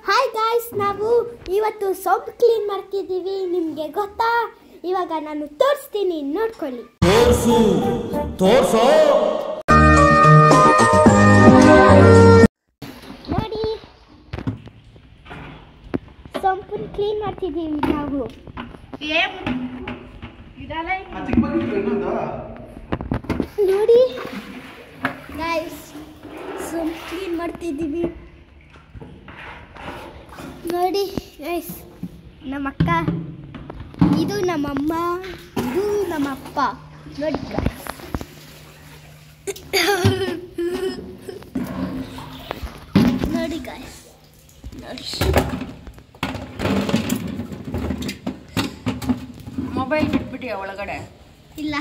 Hi guys, ನಾವು ಇವತ್ತು ಸೊಂಪು clean ಮಾಡ್ತಿದ್ದೀವಿ. ನಿಮಗೆ ಗೊತ್ತಾ? ಇವಾಗ ನಾನು ತೋರಿಸ್ತೀನಿ, ನೋಡ್ಕೊಳ್ಳಿ. ನೋಡಿ, ಸೊಂಪು ಕ್ಲೀನ್ ಮಾಡ್ತಿದ್ದೀವಿ ನಾವು. ನೋಡಿ ಗಾಯ್ಸ್, ಸೊಂಪು ಕ್ಲೀನ್ ಮಾಡ್ತಿದ್ದೀವಿ. ನೋಡಿ ಗೈಸ್, ನಮ್ಮ ಅಕ್ಕ, ಇದು ನಮ್ಮಮ್ಮ, ಇದು ನಮ್ಮ ಅಪ್ಪ. ನೋಡಿ ಗೈಸ್, ನೋಡಿ ಗೈಸ್, ನೋಡಿ. ಮೊಬೈಲ್ ಬಿಟ್ಬಿಟ್ಟಿಯ ಒಳಗಡೆ? ಇಲ್ಲ,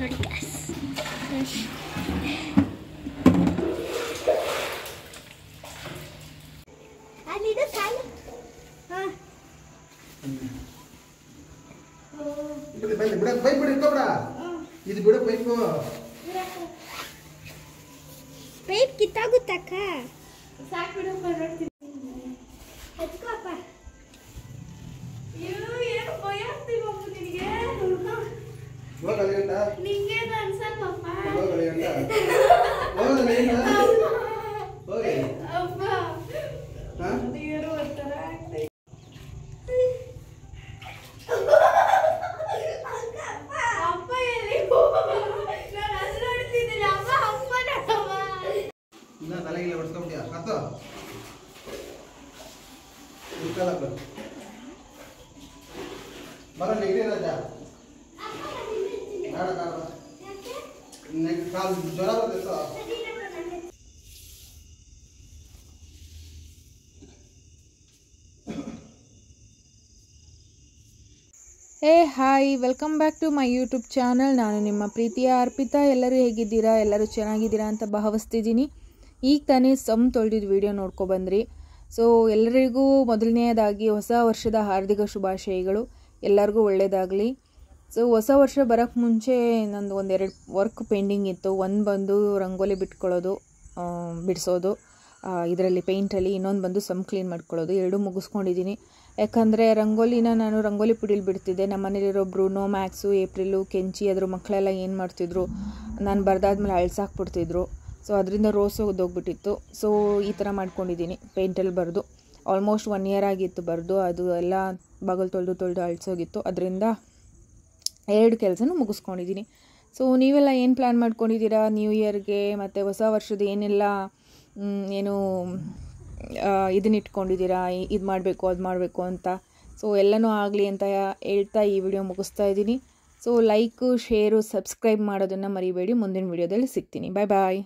ನೋಡಿ ಗೈಸ್, ಅದಿದು ಸಾಲು. ಪೈಪ್ ಕಿತ್ತಾಗುತ್ತಕ್ಕ. Hey hi, welcome back to my YouTube channel. ನಾನು ನಿಮ್ಮ ಪ್ರೀತಿಯ ಅರ್ಪಿತಾ. ಎಲ್ಲರೂ ಹೇಗಿದ್ದೀರಾ? ಎಲ್ಲರೂ ಚೆನ್ನಾಗಿದ್ದೀರಾ ಅಂತ ಭಾವಿಸ್ತಿದ್ದೀನಿ. ಈಗ ತಾನೇ ತೊಳೆದಿದ್ದು ವಿಡಿಯೋ ನೋಡ್ಕೊಬಂದ್ರಿ. ಸೊ ಎಲ್ಲರಿಗೂ ಮೊದಲನೆಯದಾಗಿ ಹೊಸ ವರ್ಷದ ಹಾರ್ದಿಕ ಶುಭಾಶಯಗಳು. ಎಲ್ಲರಿಗೂ ಒಳ್ಳೆಯದಾಗಲಿ. ಸೊ ಹೊಸ ವರ್ಷ ಬರೋಕ್ಕೆ ಮುಂಚೆ ನಂದು ಒಂದೆರಡು ವರ್ಕ್ ಪೆಂಡಿಂಗ್ ಇತ್ತು. ಒಂದು ಬಂದು ರಂಗೋಲಿ ಬಿಡಿಸೋದು ಇದರಲ್ಲಿ ಪೇಂಟಲ್ಲಿ, ಇನ್ನೊಂದು ಬಂದು ಸಮ್ ಕ್ಲೀನ್ ಮಾಡ್ಕೊಳ್ಳೋದು. ಎರಡೂ ಮುಗಿಸ್ಕೊಂಡಿದ್ದೀನಿ. ಯಾಕಂದರೆ ರಂಗೋಲಿನ ನಾನು ರಂಗೋಲಿ ಪುಡಿಲಿ ಬಿಡ್ತಿದ್ದೆ. ನಮ್ಮ ಮನೇಲಿರೋ ಬ್ರೂನೋ, ಮ್ಯಾಕ್ಸು, ಏಪ್ರಿಲು, ಕೆಂಚಿ ಅದ್ರ ಮಕ್ಕಳೆಲ್ಲ ಏನು ಮಾಡ್ತಿದ್ರು, ನಾನು ಬರೆದಾದ್ಮೇಲೆ ಅಳ್ಸಾಕ್ಬಿಡ್ತಿದ್ರು. ಸೊ ಅದರಿಂದ ರೋಸ್ ಹೋಗ್ಬಿಟ್ಟಿತ್ತು. ಸೊ ಈ ಥರ ಮಾಡ್ಕೊಂಡಿದ್ದೀನಿ, ಪೇಂಟಲ್ಲಿ ಬರೆದು. ಆಲ್ಮೋಸ್ಟ್ 1 year ಆಗಿತ್ತು ಬರೆದು. ಅದು ಎಲ್ಲ ಬಾಗಲು ತೊಳೆದು ಅಳಿಸೋಗಿತ್ತು. ಅದರಿಂದ 2 ಕೆಲಸನೂ ಮುಗಿಸ್ಕೊಂಡಿದ್ದೀನಿ. ಸೊ ನೀವೆಲ್ಲ ಏನು ಪ್ಲ್ಯಾನ್ ಮಾಡ್ಕೊಂಡಿದ್ದೀರಾ ನ್ಯೂ ಇಯರ್ಗೆ ಮತ್ತು ಹೊಸ ವರ್ಷದ ಏನೆಲ್ಲ ಇದನ್ನ ಇಟ್ಕೊಂಡಿದ್ದೀರಾ, ಇದು ಮಾಡಬೇಕು ಅದು ಮಾಡಬೇಕು ಅಂತ. ಸೊ ಎಲ್ಲನೂ ಆಗಲಿ ಅಂತ ಹೇಳ್ತಾ ಈ ವಿಡಿಯೋ ಮುಗಿಸ್ತಾ ಇದ್ದೀನಿ. ಸೊ ಲೈಕು, ಶೇರು, ಸಬ್ಸ್ಕ್ರೈಬ್ ಮಾಡೋದನ್ನು ಮರಿಬೇಡಿ. ಮುಂದಿನ ವಿಡಿಯೋದಲ್ಲಿ ಸಿಗ್ತೀನಿ. ಬಾಯ್ ಬಾಯ್.